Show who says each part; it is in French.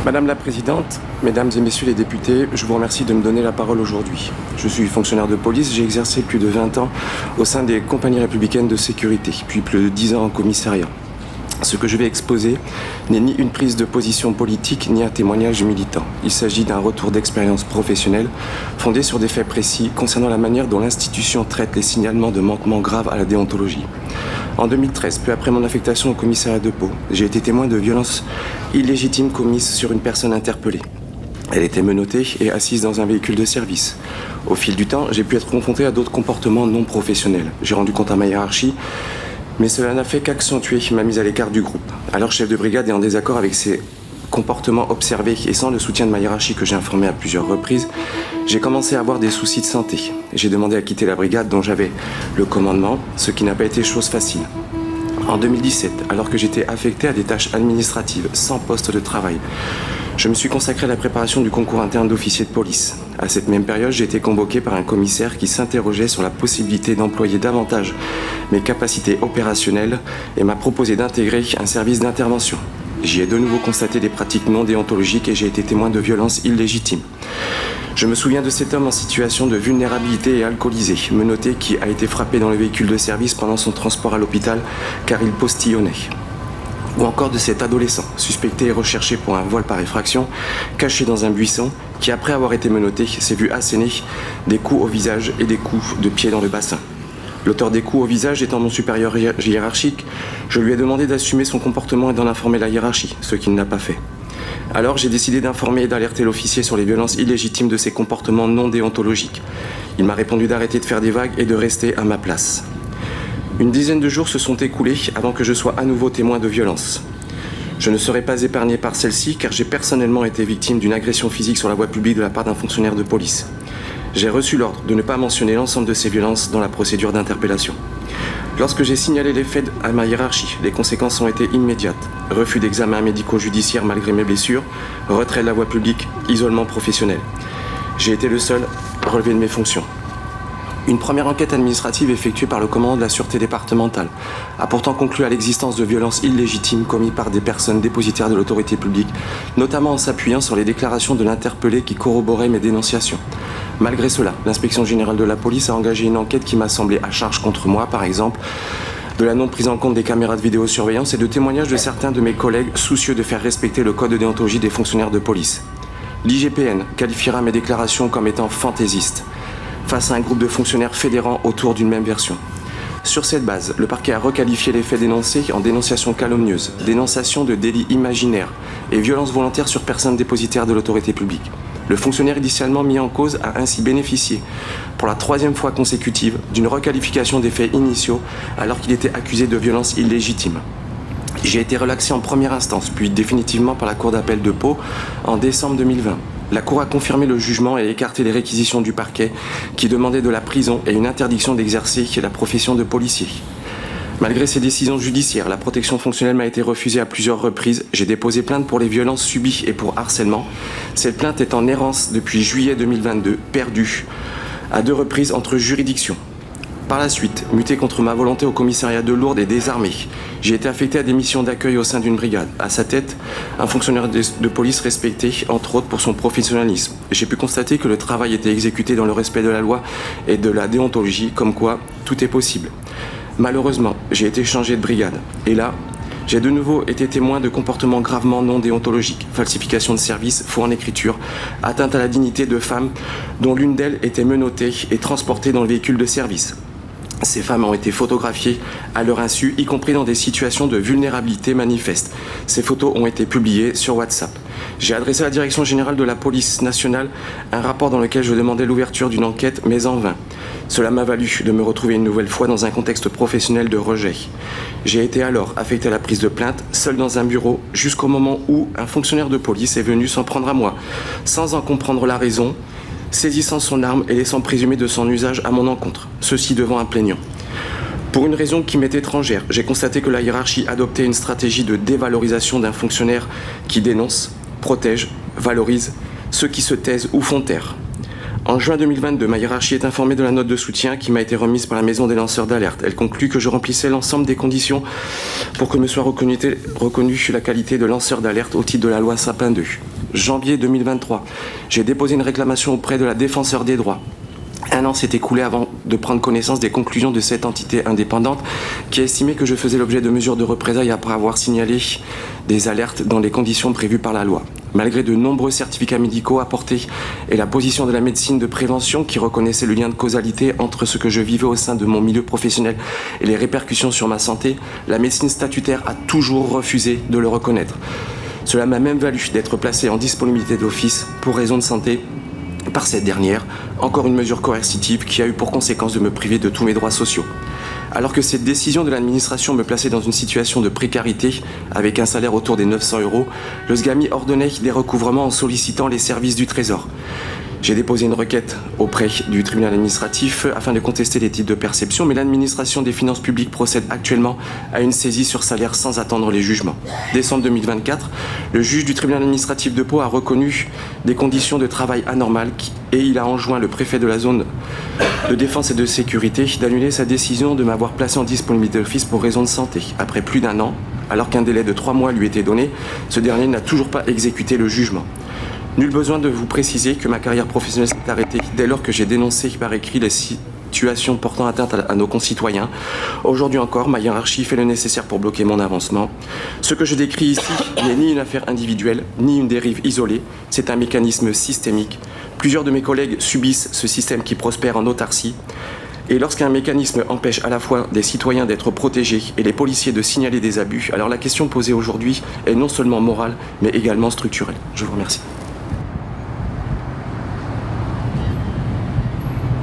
Speaker 1: Madame la Présidente, Mesdames et Messieurs les députés, je vous remercie de me donner la parole aujourd'hui. Je suis fonctionnaire de police, j'ai exercé plus de 20 ans au sein des compagnies républicaines de sécurité, puis plus de 10 ans en commissariat. Ce que je vais exposer n'est ni une prise de position politique, ni un témoignage militant. Il s'agit d'un retour d'expérience professionnelle fondé sur des faits précis concernant la manière dont l'institution traite les signalements de manquements graves à la déontologie. En 2013, peu après mon affectation au commissariat de Pau, j'ai été témoin de violences illégitimes commises sur une personne interpellée. Elle était menottée et assise dans un véhicule de service. Au fil du temps, j'ai pu être confronté à d'autres comportements non professionnels. J'ai rendu compte à ma hiérarchie, mais cela n'a fait qu'accentuer ma mise à l'écart du groupe. Alors chef de brigade est en désaccord avec ces comportements observés et sans le soutien de ma hiérarchie que j'ai informé à plusieurs reprises, j'ai commencé à avoir des soucis de santé. J'ai demandé à quitter la brigade dont j'avais le commandement, ce qui n'a pas été chose facile. En 2017, alors que j'étais affecté à des tâches administratives sans poste de travail, je me suis consacré à la préparation du concours interne d'officier de police. À cette même période, j'ai été convoqué par un commissaire qui s'interrogeait sur la possibilité d'employer davantage mes capacités opérationnelles et m'a proposé d'intégrer un service d'intervention. J'y ai de nouveau constaté des pratiques non déontologiques et j'ai été témoin de violences illégitimes. Je me souviens de cet homme en situation de vulnérabilité et alcoolisé, menotté, qui a été frappé dans le véhicule de service pendant son transport à l'hôpital car il postillonnait. Ou encore de cet adolescent, suspecté et recherché pour un vol par effraction, caché dans un buisson, qui après avoir été menotté s'est vu asséner des coups au visage et des coups de pied dans le bassin. L'auteur des coups au visage étant mon supérieur hiérarchique, je lui ai demandé d'assumer son comportement et d'en informer la hiérarchie, ce qu'il n'a pas fait. Alors j'ai décidé d'informer et d'alerter l'officier sur les violences illégitimes de ses comportements non déontologiques. Il m'a répondu d'arrêter de faire des vagues et de rester à ma place. Une dizaine de jours se sont écoulés avant que je sois à nouveau témoin de violences. Je ne serai pas épargné par celle-ci car j'ai personnellement été victime d'une agression physique sur la voie publique de la part d'un fonctionnaire de police. J'ai reçu l'ordre de ne pas mentionner l'ensemble de ces violences dans la procédure d'interpellation. Lorsque j'ai signalé les faits à ma hiérarchie, les conséquences ont été immédiates. Refus d'examen médico-judiciaire malgré mes blessures, retrait de la voie publique, isolement professionnel. J'ai été le seul relevé de mes fonctions. Une première enquête administrative effectuée par le commandant de la Sûreté départementale a pourtant conclu à l'existence de violences illégitimes commises par des personnes dépositaires de l'autorité publique, notamment en s'appuyant sur les déclarations de l'interpellé qui corroboraient mes dénonciations. Malgré cela, l'inspection générale de la police a engagé une enquête qui m'a semblé à charge contre moi, par exemple, de la non prise en compte des caméras de vidéosurveillance et de témoignages de certains de mes collègues soucieux de faire respecter le code de déontologie des fonctionnaires de police. L'IGPN qualifiera mes déclarations comme étant fantaisistes, face à un groupe de fonctionnaires fédérant autour d'une même version. Sur cette base, le parquet a requalifié les faits dénoncés en dénonciation calomnieuse, dénonciation de délits imaginaires et violence volontaire sur personnes dépositaires de l'autorité publique. Le fonctionnaire initialement mis en cause a ainsi bénéficié, pour la troisième fois consécutive, d'une requalification des faits initiaux alors qu'il était accusé de violences illégitimes. J'ai été relaxé en première instance, puis définitivement par la Cour d'appel de Pau en décembre 2020. La Cour a confirmé le jugement et écarté les réquisitions du parquet qui demandait de la prison et une interdiction d'exercer la profession de policier. Malgré ces décisions judiciaires, la protection fonctionnelle m'a été refusée à plusieurs reprises. J'ai déposé plainte pour les violences subies et pour harcèlement. Cette plainte est en errance depuis juillet 2022, perdue à 2 reprises entre juridictions. Par la suite, muté contre ma volonté au commissariat de Lourdes et désarmé, j'ai été affecté à des missions d'accueil au sein d'une brigade. À sa tête, un fonctionnaire de police respecté, entre autres pour son professionnalisme. J'ai pu constater que le travail était exécuté dans le respect de la loi et de la déontologie, comme quoi tout est possible. Malheureusement, j'ai été changé de brigade. Et là, j'ai de nouveau été témoin de comportements gravement non déontologiques, falsification de services, faux en écriture, atteinte à la dignité de femmes dont l'une d'elles était menottée et transportée dans le véhicule de service. Ces femmes ont été photographiées à leur insu, y compris dans des situations de vulnérabilité manifeste. Ces photos ont été publiées sur WhatsApp. J'ai adressé à la Direction générale de la police nationale un rapport dans lequel je demandais l'ouverture d'une enquête, mais en vain. Cela m'a valu de me retrouver une nouvelle fois dans un contexte professionnel de rejet. J'ai été alors affecté à la prise de plainte, seul dans un bureau, jusqu'au moment où un fonctionnaire de police est venu s'en prendre à moi, sans en comprendre la raison, saisissant son arme et laissant présumer de son usage à mon encontre, ceci devant un plaignant. Pour une raison qui m'est étrangère, j'ai constaté que la hiérarchie adoptait une stratégie de dévalorisation d'un fonctionnaire qui dénonce, protège, valorise ceux qui se taisent ou font taire. En juin 2022, ma hiérarchie est informée de la note de soutien qui m'a été remise par la Maison des lanceurs d'alerte. Elle conclut que je remplissais l'ensemble des conditions pour que me soit reconnue la qualité de lanceur d'alerte au titre de la loi Sapin 2. janvier 2023, j'ai déposé une réclamation auprès de la Défenseure des droits. Un an s'est écoulé avant de prendre connaissance des conclusions de cette entité indépendante qui a estimé que je faisais l'objet de mesures de représailles après avoir signalé des alertes dans les conditions prévues par la loi. Malgré de nombreux certificats médicaux apportés et la position de la médecine de prévention qui reconnaissait le lien de causalité entre ce que je vivais au sein de mon milieu professionnel et les répercussions sur ma santé, la médecine statutaire a toujours refusé de le reconnaître. Cela m'a même valu d'être placé en disponibilité d'office pour raison de santé par cette dernière, encore une mesure coercitive qui a eu pour conséquence de me priver de tous mes droits sociaux. Alors que cette décision de l'administration me plaçait dans une situation de précarité, avec un salaire autour des 900 €, le SGAMI ordonnait des recouvrements en sollicitant les services du Trésor. J'ai déposé une requête auprès du tribunal administratif afin de contester les titres de perception, mais l'administration des finances publiques procède actuellement à une saisie sur salaire sans attendre les jugements. Décembre 2024, le juge du tribunal administratif de Pau a reconnu des conditions de travail anormales et il a enjoint le préfet de la zone de défense et de sécurité d'annuler sa décision de m'avoir placé en disponibilité d'office pour raison de santé. Après plus d'un an, alors qu'un délai de 3 mois lui était donné, ce dernier n'a toujours pas exécuté le jugement. Nul besoin de vous préciser que ma carrière professionnelle s'est arrêtée dès lors que j'ai dénoncé par écrit les situations portant atteinte à nos concitoyens. Aujourd'hui encore, ma hiérarchie fait le nécessaire pour bloquer mon avancement. Ce que je décris ici n'est ni une affaire individuelle, ni une dérive isolée. C'est un mécanisme systémique. Plusieurs de mes collègues subissent ce système qui prospère en autarcie. Et lorsqu'un mécanisme empêche à la fois des citoyens d'être protégés et les policiers de signaler des abus, alors la question posée aujourd'hui est non seulement morale, mais également structurelle. Je vous remercie.